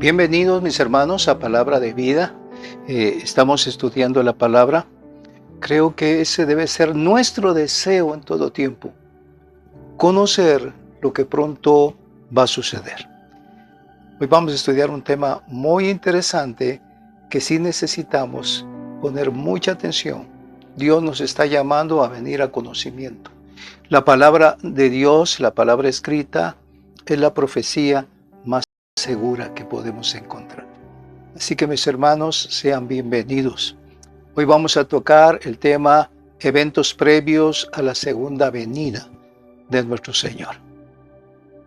Bienvenidos mis hermanos a Palabra de Vida. Estamos estudiando la palabra. Creo que ese debe ser nuestro deseo en todo tiempo. Conocer lo que pronto va a suceder. Hoy vamos a estudiar un tema muy interesante que sí necesitamos poner mucha atención. Dios nos está llamando a venir a conocimiento. La palabra de Dios, la palabra escrita, es la profecía más segura que podemos encontrar. Así que mis hermanos, sean bienvenidos. Hoy vamos a tocar el tema eventos previos a la segunda venida de nuestro Señor,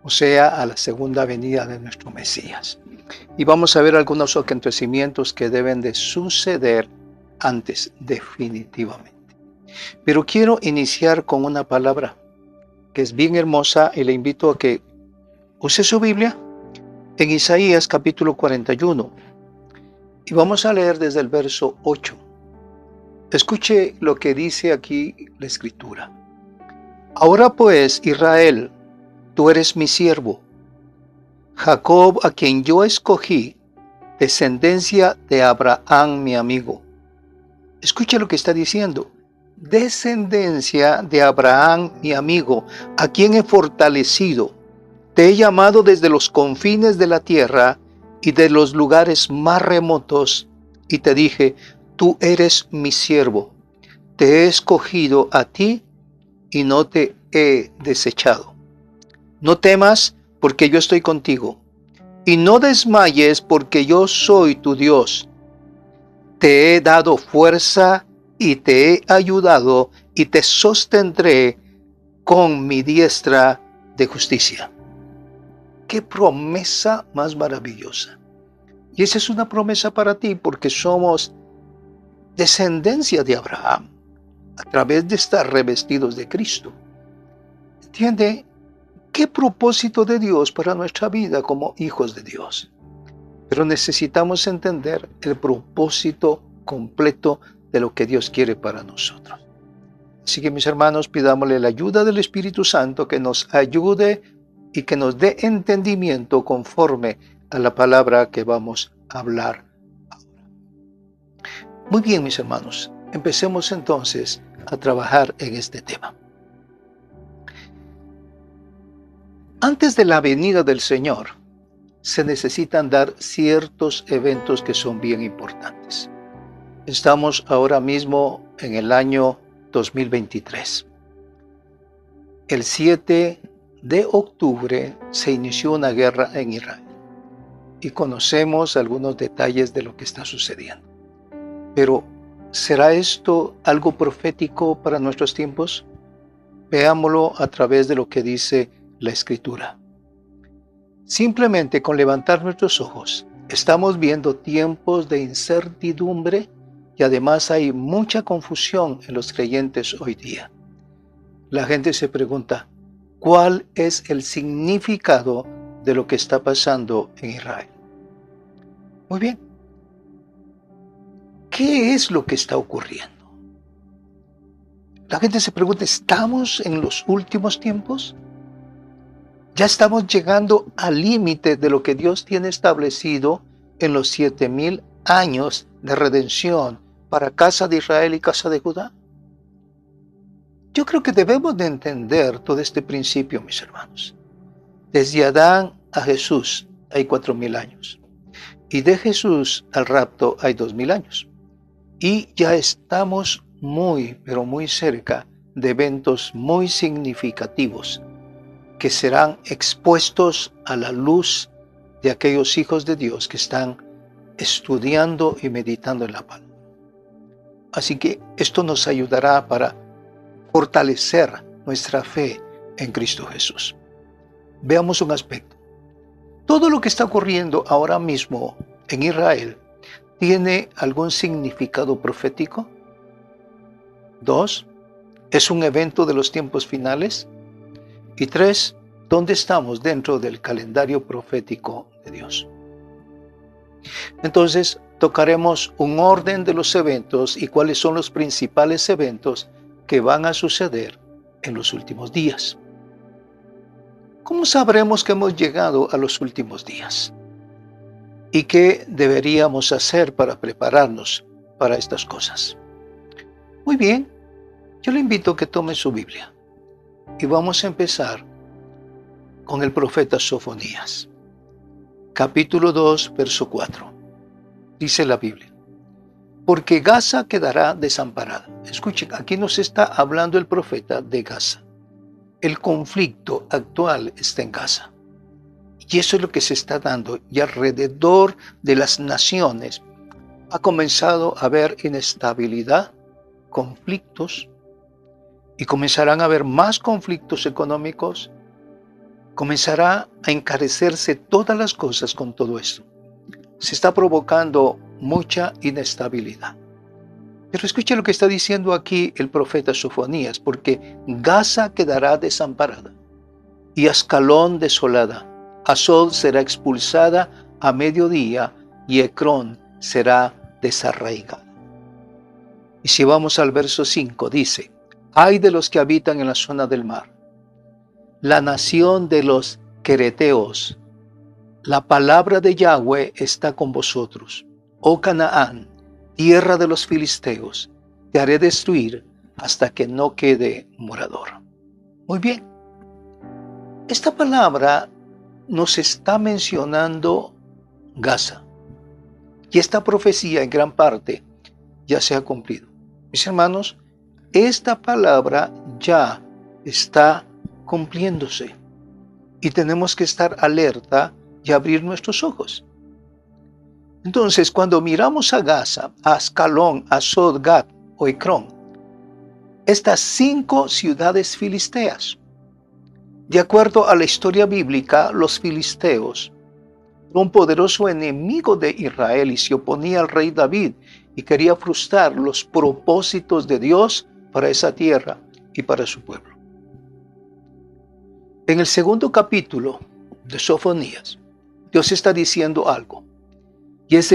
o sea, a la segunda venida de nuestro Mesías. Y vamos a ver algunos acontecimientos que deben de suceder antes, definitivamente. Pero quiero iniciar con una palabra que es bien hermosa y le invito a que use su Biblia en Isaías capítulo 41 y vamos a leer desde el verso 8. Escuche lo que dice aquí la Escritura. Ahora pues, Israel, tú eres mi siervo, Jacob, a quien yo escogí, descendencia de Abraham, mi amigo. Escuche lo que está diciendo. Descendencia de Abraham, mi amigo, a quien he fortalecido. Te he llamado desde los confines de la tierra y de los lugares más remotos, y te dije, tú eres mi siervo. Te he escogido a ti y no te he desechado. No temas, porque yo estoy contigo, y no desmayes, porque yo soy tu Dios. Te he dado fuerza y te he ayudado, y te sostendré con mi diestra de justicia. ¡Qué promesa más maravillosa! Y esa es una promesa para ti porque somos descendencia de Abraham a través de estar revestidos de Cristo. ¿Entiende? ¿Qué propósito de Dios para nuestra vida como hijos de Dios? Pero necesitamos entender el propósito completo de lo que Dios quiere para nosotros. Así que mis hermanos, pidámosle la ayuda del Espíritu Santo que nos ayude y que nos dé entendimiento conforme a la palabra que vamos a hablar ahora. Muy bien, mis hermanos, empecemos entonces a trabajar en este tema. Antes de la venida del Señor, se necesitan dar ciertos eventos que son bien importantes. Estamos ahora mismo en el año 2023. El 7 de octubre se inició una guerra en Israel y conocemos algunos detalles de lo que está sucediendo. Pero, ¿será esto algo profético para nuestros tiempos? Veámoslo a través de lo que dice la Escritura. Simplemente con levantar nuestros ojos, estamos viendo tiempos de incertidumbre y además hay mucha confusión en los creyentes hoy día. La gente se pregunta, ¿cuál es el significado de lo que está pasando en Israel? Muy bien. ¿Qué es lo que está ocurriendo? La gente se pregunta, ¿estamos en los últimos tiempos? Ya estamos llegando al límite de lo que Dios tiene establecido en los 7,000 años de redención para casa de Israel y casa de Judá. Yo creo que debemos de entender todo este principio, mis hermanos. Desde Adán a Jesús hay 4,000 años. Y de Jesús al rapto hay 2,000 años. Y ya estamos muy, pero muy cerca de eventos muy significativos que serán expuestos a la luz de aquellos hijos de Dios que están estudiando y meditando en la palabra. Así que esto nos ayudará para fortalecer nuestra fe en Cristo Jesús. Veamos un aspecto. Todo lo que está ocurriendo ahora mismo en Israel, ¿tiene algún significado profético? 2. ¿Es un evento de los tiempos finales? Y 3. ¿Dónde estamos dentro del calendario profético de Dios? Entonces, tocaremos un orden de los eventos y cuáles son los principales eventos que van a suceder en los últimos días. ¿Cómo sabremos que hemos llegado a los últimos días? y qué deberíamos hacer para prepararnos para estas cosas. Muy bien, yo le invito a que tome su Biblia y vamos a empezar con el profeta Sofonías. Capítulo 2, verso 4. Dice la Biblia: porque Gaza quedará desamparada. Escuchen, aquí nos está hablando el profeta de Gaza. El conflicto actual está en Gaza. Y eso es lo que se está dando. Y alrededor de las naciones ha comenzado a haber inestabilidad, conflictos, y comenzarán a haber más conflictos económicos. Comenzará a encarecerse todas las cosas con todo esto. Se está provocando mucha inestabilidad. Pero escuche lo que está diciendo aquí el profeta Sofonías: porque Gaza quedará desamparada y Ascalón desolada. Asod será expulsada a mediodía y Ecrón será desarraigada. Y si vamos al verso 5, dice: ay de los que habitan en la zona del mar, la nación de los quereteos. La palabra de Yahweh está con vosotros. Oh Canaán, tierra de los filisteos, te haré destruir hasta que no quede morador. Muy bien. Esta palabra nos está mencionando Gaza. Y esta profecía en gran parte ya se ha cumplido. Mis hermanos, esta palabra ya está cumpliéndose. Y tenemos que estar alerta y abrir nuestros ojos. Entonces, cuando miramos a Gaza, a Ascalón, a Asod, Gat o Ecrón, estas 5 ciudades filisteas, de acuerdo a la historia bíblica, los filisteos eran un poderoso enemigo de Israel y se oponía al rey David y quería frustrar los propósitos de Dios para esa tierra y para su pueblo. En el segundo capítulo de Sofonías, Dios está diciendo algo, y es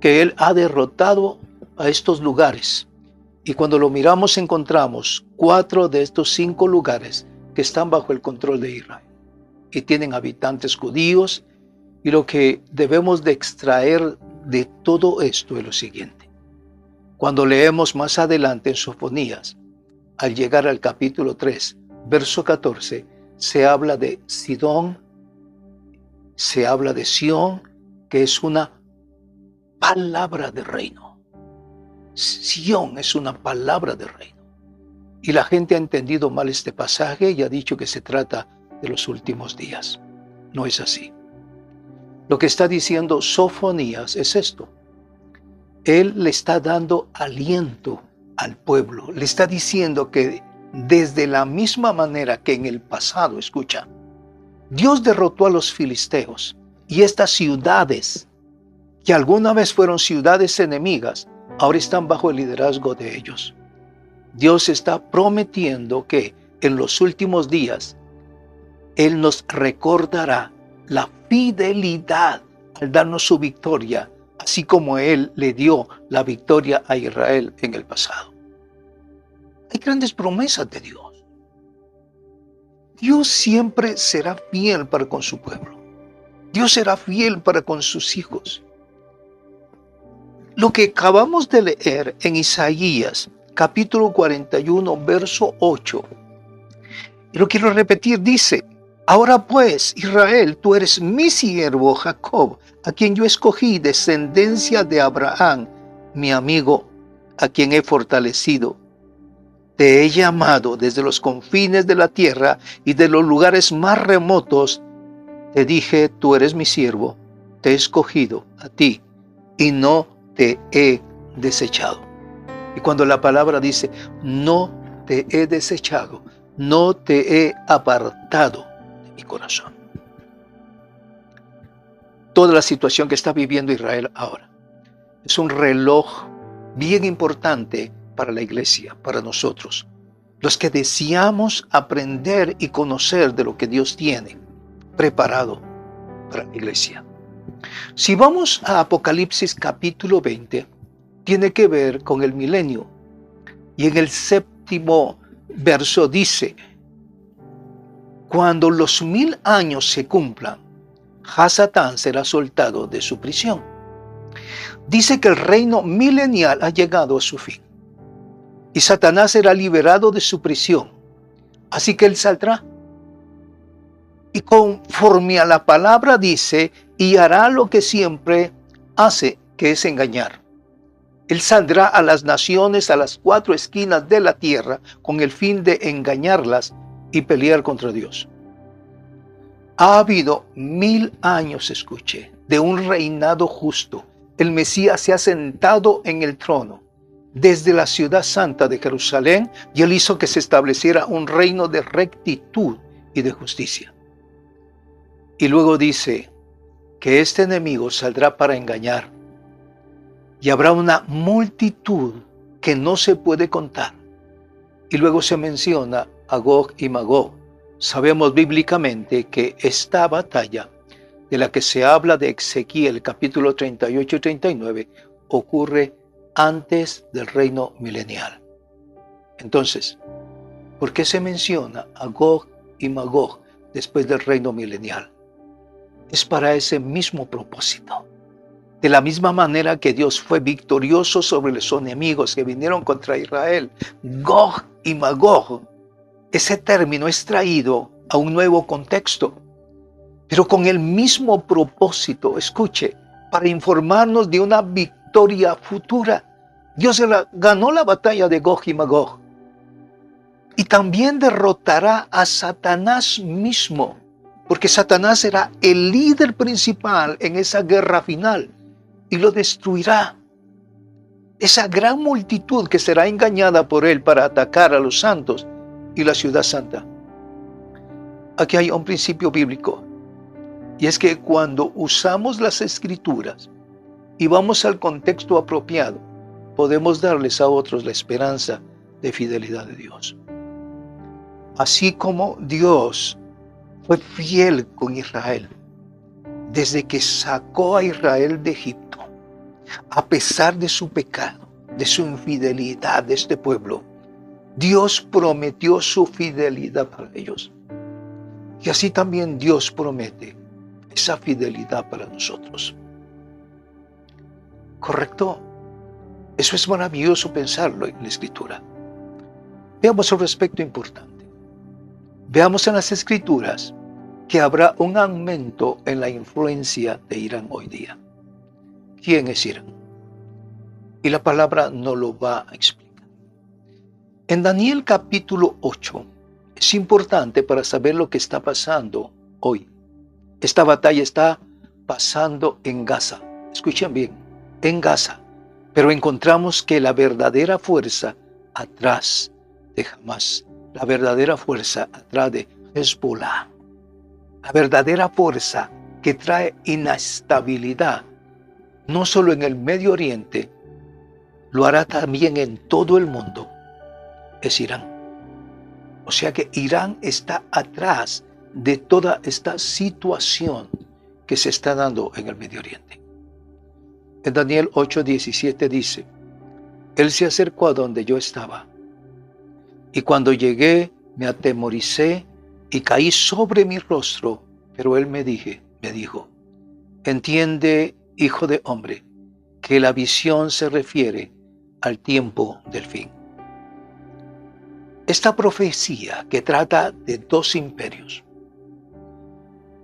que Él ha derrotado a estos lugares. Y cuando lo miramos encontramos 4 de estos 5 lugares que están bajo el control de Israel y tienen habitantes judíos. Y lo que debemos de extraer de todo esto es lo siguiente: cuando leemos más adelante en Sofonías, al llegar al capítulo 3, verso 14, se habla de Sidón, se habla de Sión, que es una palabra de reino. Sión es una palabra de reino. Y la gente ha entendido mal este pasaje y ha dicho que se trata de los últimos días. No es así. Lo que está diciendo Sofonías es esto: él le está dando aliento al pueblo. Le está diciendo que desde la misma manera que en el pasado, escucha, Dios derrotó a los filisteos, y estas ciudades, que alguna vez fueron ciudades enemigas, ahora están bajo el liderazgo de ellos. Dios está prometiendo que en los últimos días Él nos recordará la fidelidad al darnos su victoria, así como Él le dio la victoria a Israel en el pasado. Hay grandes promesas de Dios. Dios siempre será fiel para con su pueblo. Dios será fiel para con sus hijos. Lo que acabamos de leer en Isaías, capítulo 41, verso 8, y lo quiero repetir, dice: ahora pues, Israel, tú eres mi siervo Jacob, a quien yo escogí, descendencia de Abraham, mi amigo, a quien he fortalecido. Te he llamado desde los confines de la tierra y de los lugares más remotos. Te dije, tú eres mi siervo, te he escogido a ti y no te he desechado. Y cuando la palabra dice, no te he desechado, no te he apartado de mi corazón. Toda la situación que está viviendo Israel ahora es un reloj bien importante para la iglesia, para nosotros, los que deseamos aprender y conocer de lo que Dios tiene preparado para la iglesia. Si vamos a Apocalipsis capítulo 20, tiene que ver con el milenio. Y en el 7º verso dice: cuando los 1000 años se cumplan, Hasatán será soltado de su prisión. Dice que el reino milenial ha llegado a su fin y Satanás será liberado de su prisión. Así que él saldrá. Y conforme a la palabra dice, y hará lo que siempre hace, que es engañar. Él saldrá a las naciones, a las 4 esquinas de la tierra, con el fin de engañarlas y pelear contra Dios. Ha habido 1000 años, escuche, de un reinado justo. El Mesías se ha sentado en el trono desde la ciudad santa de Jerusalén y él hizo que se estableciera un reino de rectitud y de justicia. Y luego dice que este enemigo saldrá para engañar y habrá una multitud que no se puede contar. Y luego se menciona a Gog y Magog. Sabemos bíblicamente que esta batalla de la que se habla de Ezequiel capítulo 38 y 39 ocurre antes del reino milenial. Entonces, ¿por qué se menciona a Gog y Magog después del reino milenial? Es para ese mismo propósito. De la misma manera que Dios fue victorioso sobre los enemigos que vinieron contra Israel, Gog y Magog, ese término es traído a un nuevo contexto, pero con el mismo propósito, escuche, para informarnos de una victoria futura. Dios ganó la batalla de Gog y Magog y también derrotará a Satanás mismo, porque Satanás será el líder principal en esa guerra final y lo destruirá. Esa gran multitud que será engañada por él para atacar a los santos y la ciudad santa. Aquí hay un principio bíblico, y es que cuando usamos las escrituras y vamos al contexto apropiado, podemos darles a otros la esperanza de fidelidad de Dios. Así como Dios fue fiel con Israel desde que sacó a Israel de Egipto, a pesar de su pecado, de su infidelidad de este pueblo, Dios prometió su fidelidad para ellos. Y así también Dios promete esa fidelidad para nosotros. ¿Correcto? Eso es maravilloso pensarlo en la Escritura. Veamos un aspecto importante. Veamos en las Escrituras que habrá un aumento en la influencia de Irán hoy día. ¿Quién es Irán? Y la palabra nos lo va a explicar. En Daniel capítulo 8 es importante para saber lo que está pasando hoy. Esta batalla está pasando en Gaza. Escuchen bien, en Gaza. Pero encontramos que la verdadera fuerza atrás de Hamás, la verdadera fuerza atrás de Hezbollah, la verdadera fuerza que trae inestabilidad, no solo en el Medio Oriente, lo hará también en todo el mundo, es Irán. O sea que Irán está atrás de toda esta situación que se está dando en el Medio Oriente. En Daniel 8:17 dice, Él se acercó a donde yo estaba, y cuando llegué me atemoricé y caí sobre mi rostro, pero Él me dijo, entiende, hijo de hombre, que la visión se refiere al tiempo del fin. Esta profecía que trata de 2 imperios.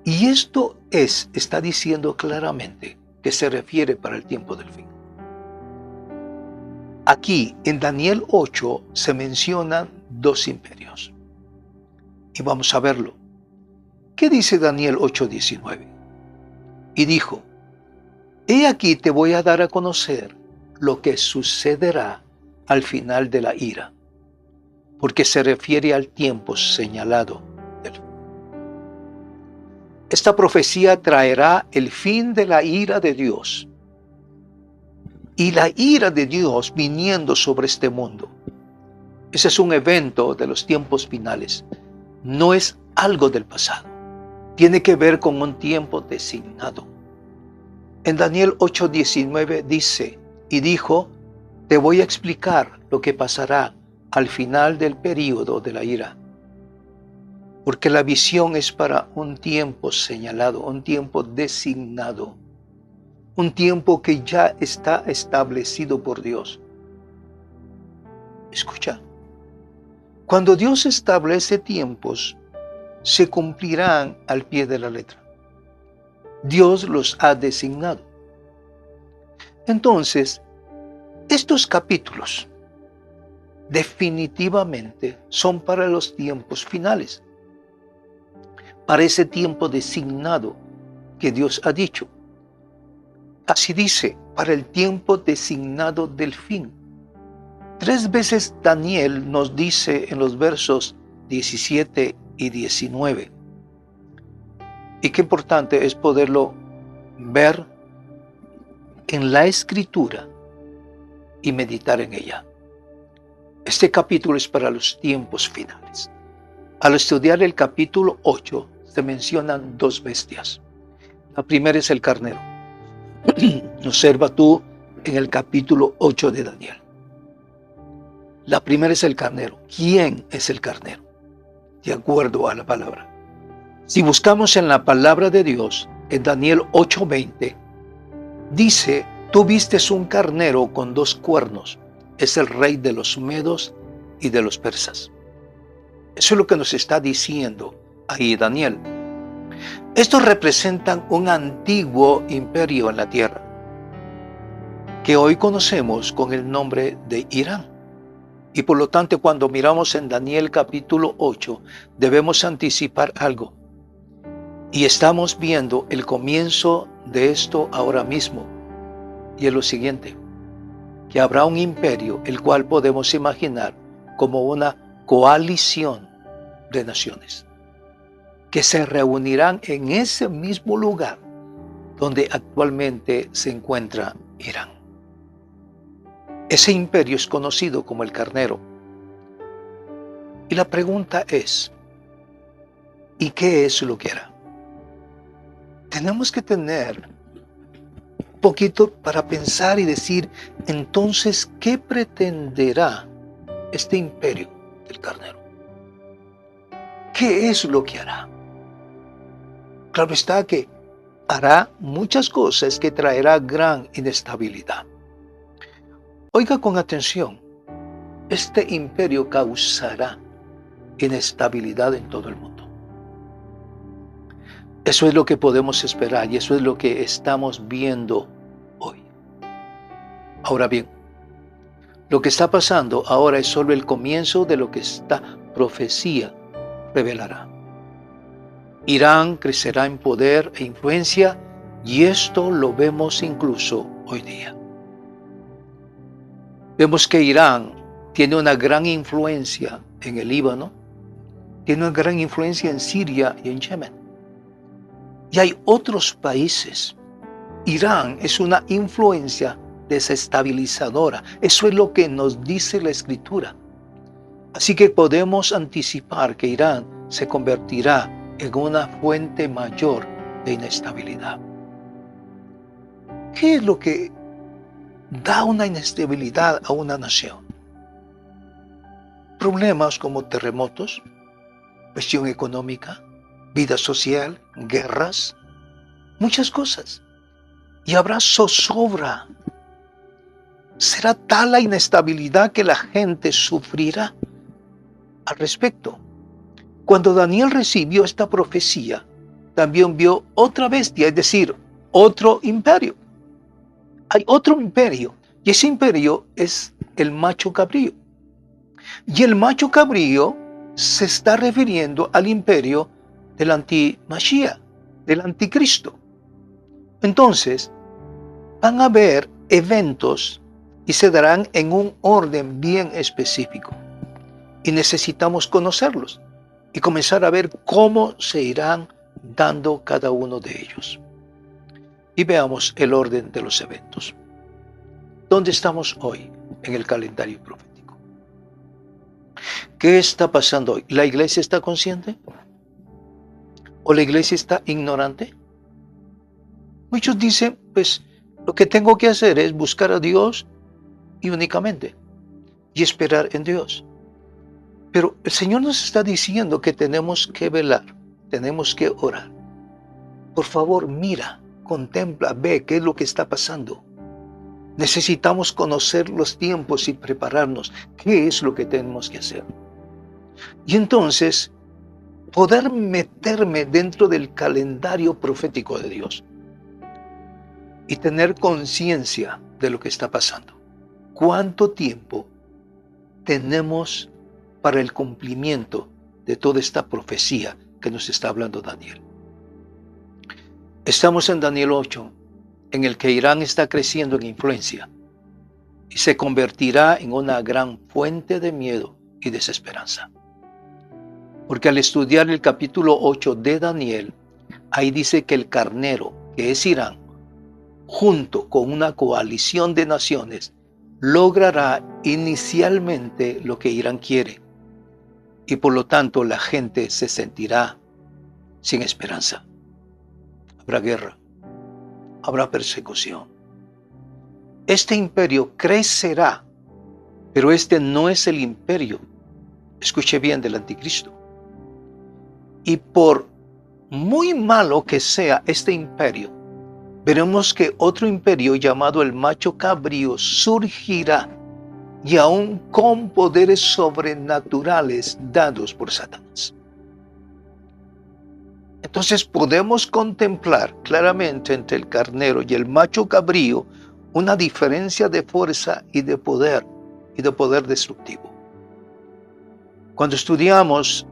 Y esto está diciendo claramente que se refiere para el tiempo del fin. Aquí en Daniel 8 se mencionan 2 imperios. Y vamos a verlo. ¿Qué dice Daniel 8:19? Y dijo, he aquí te voy a dar a conocer lo que sucederá al final de la ira, porque se refiere al tiempo señalado del fin. Esta profecía traerá el fin de la ira de Dios. Y la ira de Dios viniendo sobre este mundo. Ese es un evento de los tiempos finales. No es algo del pasado. Tiene que ver con un tiempo designado. En Daniel 8:19 dice, y dijo, te voy a explicar lo que pasará al final del período de la ira. porque la visión es para un tiempo señalado, un tiempo designado, un tiempo que ya está establecido por Dios. Escucha, cuando Dios establece tiempos, se cumplirán al pie de la letra. Dios los ha designado. Entonces, estos capítulos definitivamente son para los tiempos finales, para ese tiempo designado que Dios ha dicho. Así dice, para el tiempo designado del fin. 3 veces Daniel nos dice en los versos 17 y 19. Y qué importante es poderlo ver en la Escritura y meditar en ella. Este capítulo es para los tiempos finales. Al estudiar el capítulo 8, se mencionan 2 bestias. La primera es el carnero. Observa tú en el capítulo 8 de Daniel. La primera es el carnero. ¿Quién es el carnero? De acuerdo a la palabra. Si buscamos en la palabra de Dios, en Daniel 8:20, dice: tú vistes un carnero con 2 cuernos. Es el rey de los medos y de los persas. Eso es lo que nos está diciendo ahí Daniel. Estos representan un antiguo imperio en la tierra, que hoy conocemos con el nombre de Irán. Y por lo tanto, cuando miramos en Daniel capítulo 8, debemos anticipar algo. Y estamos viendo el comienzo de esto ahora mismo. Y es lo siguiente: que habrá un imperio, el cual podemos imaginar como una coalición de naciones, que se reunirán en ese mismo lugar donde actualmente se encuentra Irán. Ese imperio es conocido como el carnero. Y la pregunta es: ¿y qué es lo que hará? Tenemos que tener un poquito para pensar y decir, entonces, ¿qué pretenderá este imperio del carnero? ¿Qué es lo que hará? Claro está que hará muchas cosas que traerá gran inestabilidad. Oiga con atención, este imperio causará inestabilidad en todo el mundo. Eso es lo que podemos esperar y eso es lo que estamos viendo hoy. Ahora bien, lo que está pasando ahora es solo el comienzo de lo que esta profecía revelará. Irán crecerá en poder e influencia, y esto lo vemos incluso hoy día. Vemos que Irán tiene una gran influencia en el Líbano, tiene una gran influencia en Siria y en Yemen. Y hay otros países. Irán es una influencia desestabilizadora. Eso es lo que nos dice la Escritura. Así que podemos anticipar que Irán se convertirá en una fuente mayor de inestabilidad. ¿Qué es lo que da una inestabilidad a una nación? Problemas como terremotos, cuestión económica, vida social, guerras, muchas cosas. Y habrá zozobra. Será tal la inestabilidad que la gente sufrirá al respecto. Cuando Daniel recibió esta profecía, también vio otra bestia, es decir, otro imperio. Hay otro imperio, y ese imperio es el macho cabrío. Y el macho cabrío se está refiriendo al imperio del anti-Mashiach, del anticristo. Entonces, van a haber eventos y se darán en un orden bien específico. Y necesitamos conocerlos y comenzar a ver cómo se irán dando cada uno de ellos. Y veamos el orden de los eventos. ¿Dónde estamos hoy en el calendario profético? ¿Qué está pasando hoy? ¿La iglesia está consciente? ¿O la iglesia está ignorante? Muchos dicen, pues, lo que tengo que hacer es buscar a Dios y únicamente, y esperar en Dios. Pero el Señor nos está diciendo que tenemos que velar, tenemos que orar. Por favor, mira, contempla, ve qué es lo que está pasando. Necesitamos conocer los tiempos y prepararnos. ¿Qué es lo que tenemos que hacer? Y entonces, poder meterme dentro del calendario profético de Dios y tener conciencia de lo que está pasando. ¿Cuánto tiempo tenemos para el cumplimiento de toda esta profecía que nos está hablando Daniel? Estamos en Daniel 8, en el que Irán está creciendo en influencia y se convertirá en una gran fuente de miedo y desesperanza. Porque al estudiar el capítulo 8 de Daniel, ahí dice que el carnero, que es Irán, junto con una coalición de naciones, logrará inicialmente lo que Irán quiere. Y por lo tanto la gente se sentirá sin esperanza. Habrá guerra, habrá persecución. Este imperio crecerá, pero este no es el imperio, escuche bien, del anticristo. Y por muy malo que sea este imperio, veremos que otro imperio llamado el macho cabrío surgirá, y aún con poderes sobrenaturales dados por Satanás. Entonces podemos contemplar claramente entre el carnero y el macho cabrío una diferencia de fuerza y de poder destructivo. Cuando estudiamos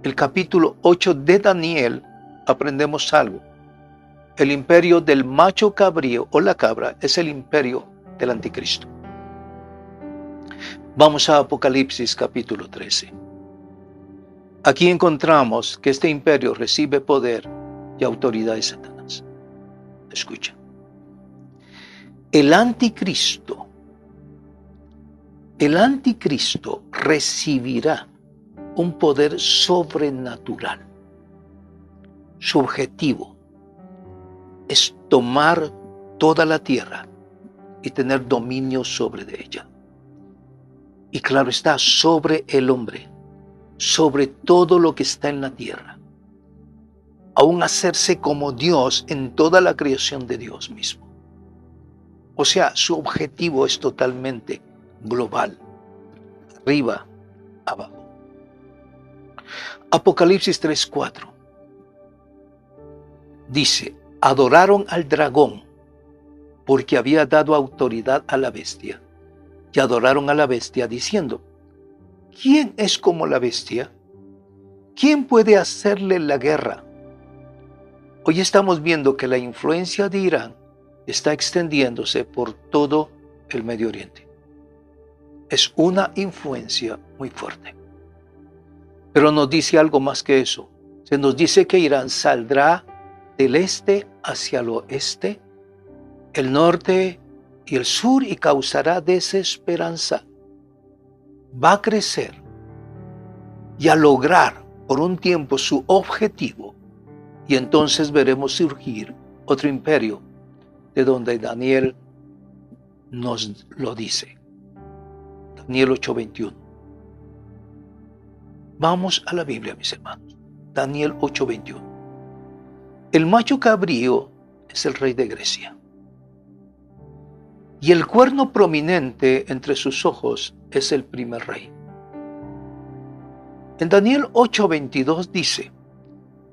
el capítulo 8 de Daniel, aprendemos algo. El imperio del macho cabrío o la cabra es el imperio del anticristo. Vamos a Apocalipsis capítulo 13. Aquí encontramos que este imperio recibe poder y autoridad de Satanás. Escucha. El anticristo recibirá un poder sobrenatural. Su objetivo es tomar toda la tierra y tener dominio sobre de ella. Y claro está, sobre el hombre, sobre todo lo que está en la tierra. Aún hacerse como Dios en toda la creación de Dios mismo. O sea, su objetivo es totalmente global, arriba, abajo. Apocalipsis 3:4 dice: adoraron al dragón porque había dado autoridad a la bestia, y adoraron a la bestia diciendo: ¿quién es como la bestia? ¿Quién puede hacerle la guerra? Hoy estamos viendo que la influencia de Irán está extendiéndose por todo el Medio Oriente. Es una influencia muy fuerte. Pero nos dice algo más que eso. Se nos dice que Irán saldrá del este hacia el oeste, el norte y el sur, y causará desesperanza. Va a crecer y a lograr por un tiempo su objetivo, y entonces veremos surgir otro imperio de donde Daniel nos lo dice. Daniel 8:21. Vamos a la Biblia, mis hermanos. Daniel 8:21. El macho cabrío es el rey de Grecia, y el cuerno prominente entre sus ojos es el primer rey. En Daniel 8:22 dice: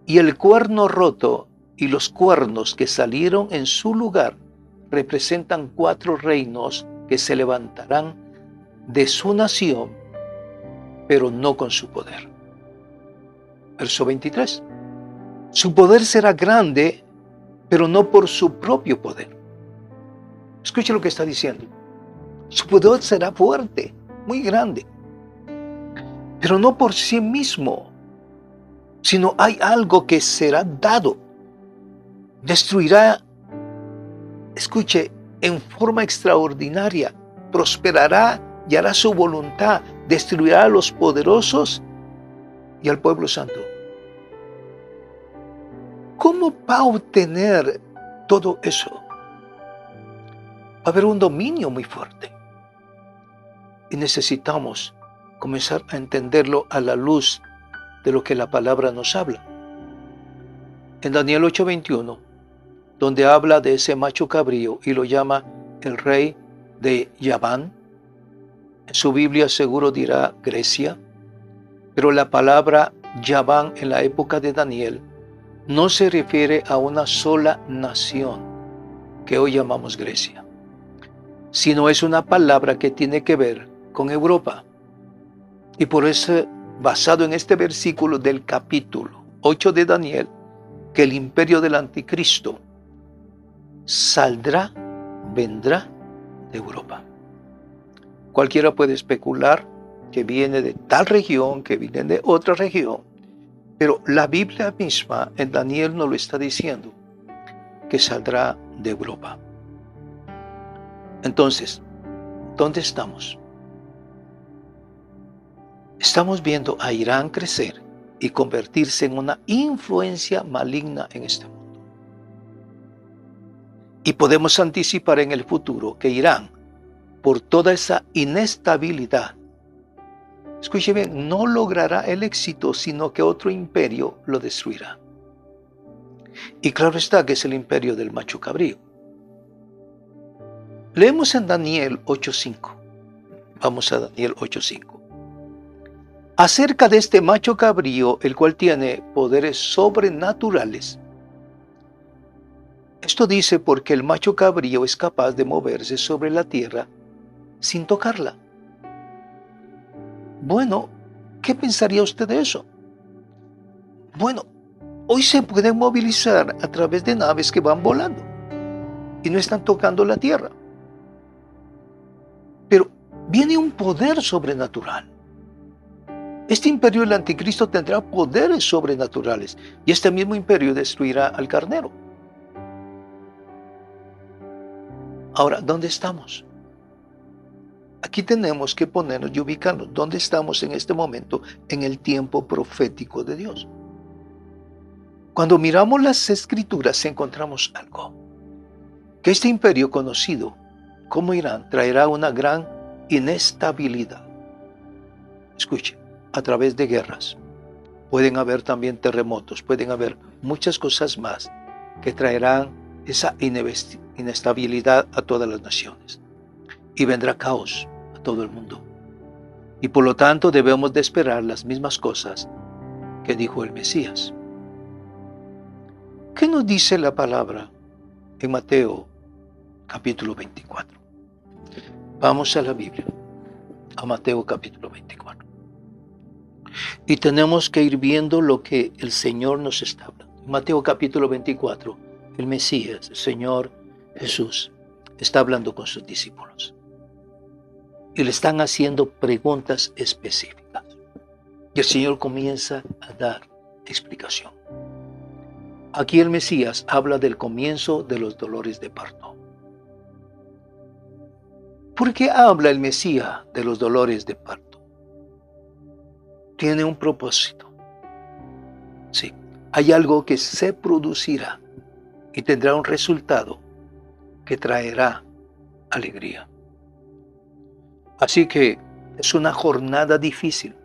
y el cuerno roto y los cuernos que salieron en su lugar representan 4 reinos que se levantarán de su nación, pero no con su poder. Verso 23. Su poder será grande, pero no por su propio poder. Escuche lo que está diciendo. Su poder será fuerte, muy grande, pero no por sí mismo, sino hay algo que será dado. Destruirá, escuche, en forma extraordinaria, prosperará y hará su voluntad, destruirá a los poderosos y al pueblo santo. ¿Cómo va a obtener todo eso? Va a haber un dominio muy fuerte. Y necesitamos comenzar a entenderlo a la luz de lo que la palabra nos habla. En Daniel 8:21, donde habla de ese macho cabrío y lo llama el rey de Yaván, en su Biblia seguro dirá Grecia, pero la palabra Yaván en la época de Daniel no se refiere a una sola nación que hoy llamamos Grecia, sino es una palabra que tiene que ver con Europa. Y por eso, basado en este versículo del capítulo 8 de Daniel, que el imperio del anticristo vendrá de Europa. Cualquiera puede especular que viene de tal región, que viene de otra región, pero la Biblia misma en Daniel nos lo está diciendo, que saldrá de Europa. Entonces, ¿dónde estamos? Estamos viendo a Irán crecer y convertirse en una influencia maligna en este mundo. Y podemos anticipar en el futuro que Irán, por toda esa inestabilidad, escuche bien, no logrará el éxito, sino que otro imperio lo destruirá. Y claro está que es el imperio del macho cabrío. Leemos en Daniel 8:5. Vamos a Daniel 8:5. Acerca de este macho cabrío, el cual tiene poderes sobrenaturales. Esto dice porque el macho cabrío es capaz de moverse sobre la tierra sin tocarla. Bueno, ¿qué pensaría usted de eso? Bueno, hoy se pueden movilizar a través de naves que van volando y no están tocando la tierra. Pero viene un poder sobrenatural. Este imperio del anticristo tendrá poderes sobrenaturales y este mismo imperio destruirá al carnero. Ahora, ¿dónde estamos? Aquí tenemos que ponernos y ubicarnos. ¿Dónde estamos en este momento en el tiempo profético de Dios? Cuando miramos las escrituras encontramos algo. Que este imperio conocido como Irán traerá una gran inestabilidad. Escuche, a través de guerras. Pueden haber también terremotos, pueden haber muchas cosas más que traerán esa inestabilidad a todas las naciones. Y vendrá caos a todo el mundo. Y por lo tanto debemos de esperar las mismas cosas que dijo el Mesías. ¿Qué nos dice la palabra en Mateo capítulo 24? Vamos a la Biblia, a Mateo capítulo 24. Y tenemos que ir viendo lo que el Señor nos está hablando. En Mateo capítulo 24, el Mesías, el Señor Jesús, está hablando con sus discípulos. Y le están haciendo preguntas específicas. Y el Señor comienza a dar explicación. Aquí el Mesías habla del comienzo de los dolores de parto. ¿Por qué habla el Mesías de los dolores de parto? Tiene un propósito. Sí, hay algo que se producirá y tendrá un resultado que traerá alegría. Así que es una jornada difícil,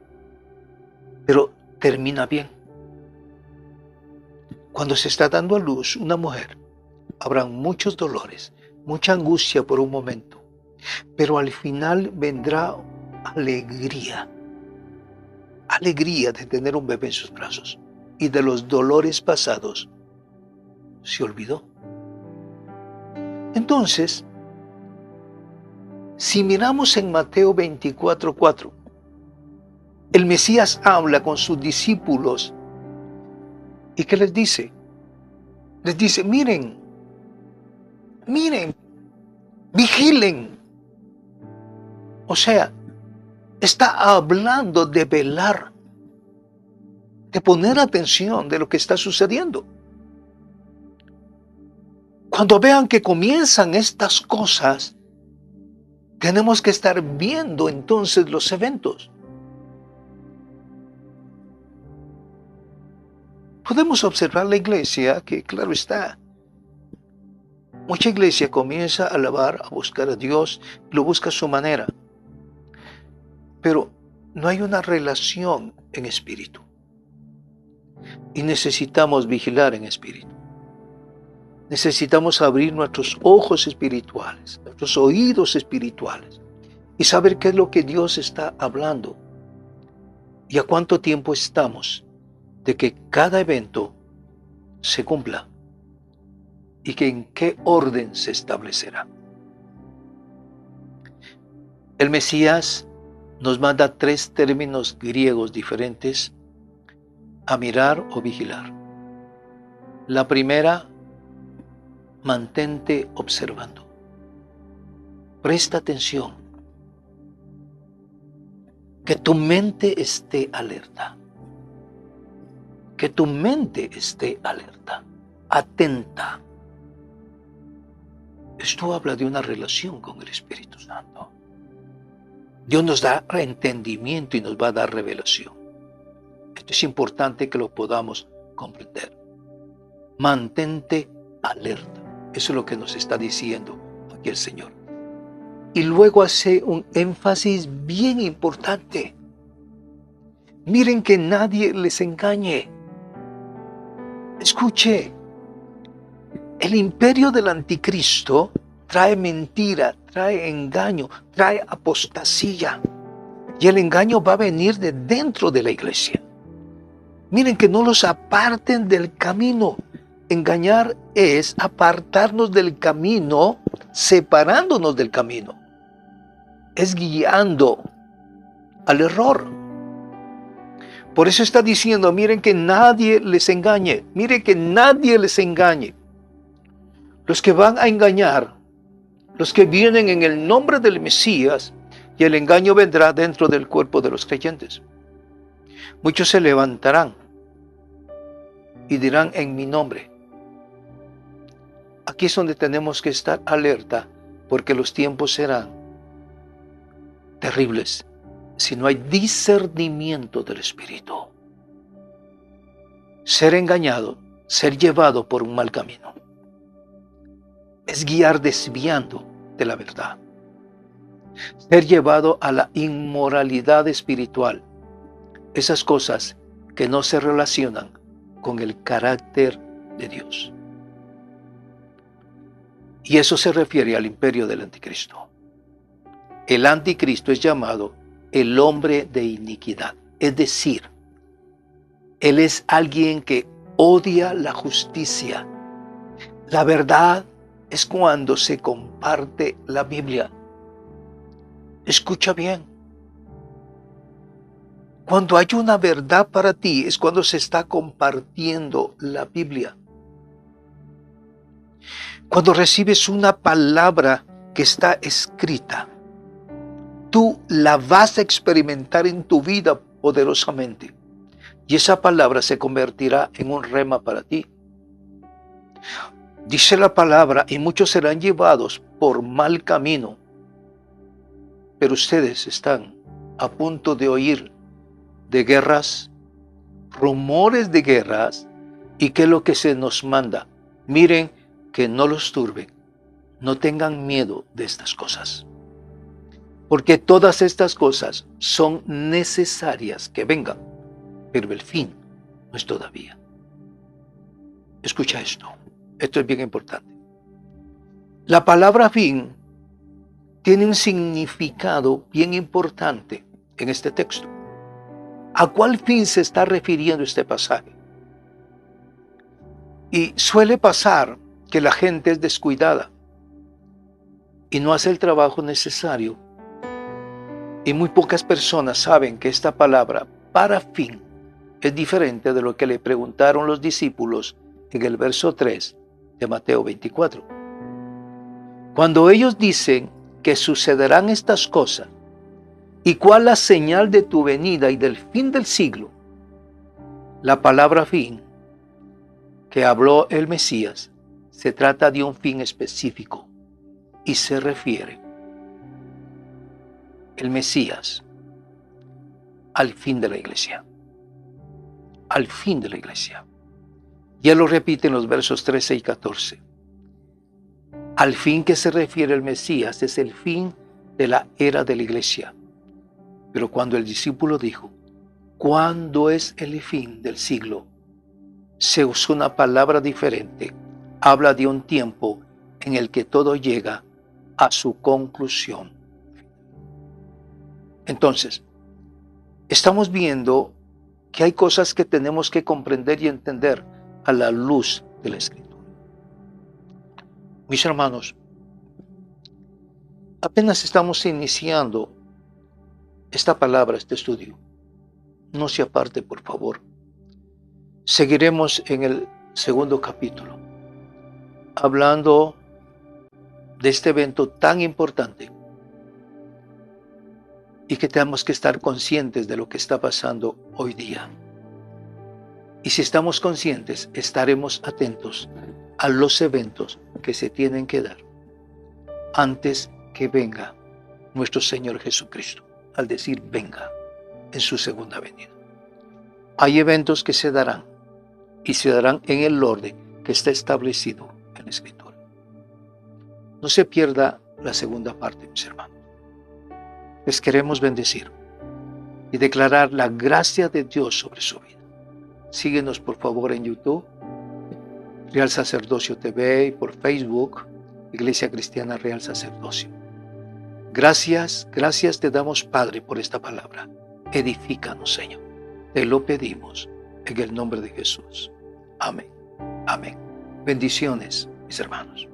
pero termina bien. Cuando se está dando a luz una mujer, habrán muchos dolores, mucha angustia por un momento, pero al final vendrá alegría. Alegría de tener un bebé en sus brazos y de los dolores pasados se olvidó. Entonces, si miramos en Mateo 24:4, el Mesías habla con sus discípulos y ¿qué les dice? Les dice, miren, vigilen. O sea, está hablando de velar, de poner atención de lo que está sucediendo. Cuando vean que comienzan estas cosas, tenemos que estar viendo entonces los eventos. Podemos observar la iglesia que, claro está, mucha iglesia comienza a alabar, a buscar a Dios, lo busca a su manera. Pero no hay una relación en espíritu. Y necesitamos vigilar en espíritu. Necesitamos abrir nuestros ojos espirituales, nuestros oídos espirituales y saber qué es lo que Dios está hablando y a cuánto tiempo estamos de que cada evento se cumpla y que en qué orden se establecerá. El Mesías nos manda 3 términos griegos diferentes a mirar o vigilar. La primera, mantente observando. Presta atención. Que tu mente esté alerta. Que tu mente esté alerta, atenta. Esto habla de una relación con el Espíritu Santo. Dios nos da entendimiento y nos va a dar revelación. Esto es importante que lo podamos comprender. Mantente alerta. Eso es lo que nos está diciendo aquí el Señor. Y luego hace un énfasis bien importante. Miren que nadie les engañe. Escuche, el imperio del anticristo trae mentira, trae engaño, trae apostasía. Y el engaño va a venir de dentro de la iglesia. Miren que no los aparten del camino. Engañar es apartarnos del camino, separándonos del camino. Es guiando al error. Por eso está diciendo, miren que nadie les engañe. Miren que nadie les engañe. Los que van a engañar, los que vienen en el nombre del Mesías, y el engaño vendrá dentro del cuerpo de los creyentes. Muchos se levantarán y dirán en mi nombre. Aquí es donde tenemos que estar alerta, porque los tiempos serán terribles si no hay discernimiento del Espíritu. Ser engañado, ser llevado por un mal camino, es guiar desviando de la verdad. Ser llevado a la inmoralidad espiritual. Esas cosas que no se relacionan con el carácter de Dios. Y eso se refiere al imperio del anticristo. El anticristo es llamado el hombre de iniquidad. Es decir, él es alguien que odia la justicia. La verdad es cuando se comparte la Biblia. Escucha bien. Cuando hay una verdad para ti es cuando se está compartiendo la Biblia. Cuando recibes una palabra que está escrita, tú la vas a experimentar en tu vida poderosamente. Y esa palabra se convertirá en un rema para ti. Dice la palabra, y muchos serán llevados por mal camino. Pero ustedes están a punto de oír de guerras, rumores de guerras, y qué es lo que se nos manda. Miren que no los turben, no tengan miedo de estas cosas. Porque todas estas cosas son necesarias que vengan, pero el fin no es todavía. Escucha esto es bien importante. La palabra fin tiene un significado bien importante en este texto. ¿A cuál fin se está refiriendo este pasaje? Y suele pasar que la gente es descuidada y no hace el trabajo necesario. Y muy pocas personas saben que esta palabra para fin es diferente de lo que le preguntaron los discípulos en el verso 3 de Mateo 24. Cuando ellos dicen que sucederán estas cosas, ¿y cuál la señal de tu venida y del fin del siglo? La palabra fin que habló el Mesías se trata de un fin específico y se refiere el Mesías al fin de la iglesia. Al fin de la iglesia. Ya lo repite en los versos 13 y 14. Al fin que se refiere el Mesías es el fin de la era de la iglesia. Pero cuando el discípulo dijo, ¿cuándo es el fin del siglo?, se usó una palabra diferente. Habla de un tiempo en el que todo llega a su conclusión. Entonces, estamos viendo que hay cosas que tenemos que comprender y entender a la luz de la Escritura. Mis hermanos, apenas estamos iniciando esta palabra, este estudio. No se aparte, por favor. Seguiremos en el segundo capítulo, hablando de este evento tan importante y que tenemos que estar conscientes de lo que está pasando hoy día. Y si estamos conscientes, estaremos atentos a los eventos que se tienen que dar antes que venga nuestro Señor Jesucristo, al decir venga en su segunda venida. Hay eventos que se darán y se darán en el orden que está establecido en la Escritura. No se pierda la segunda parte, mis hermanos. Les queremos bendecir y declarar la gracia de Dios sobre su vida. Síguenos por favor en YouTube, Real Sacerdocio TV, y por Facebook, Iglesia Cristiana Real Sacerdocio. Gracias te damos, Padre, por esta palabra. Edifícanos, Señor. Te lo pedimos en el nombre de Jesús. Amén. Amén. Bendiciones, mis hermanos.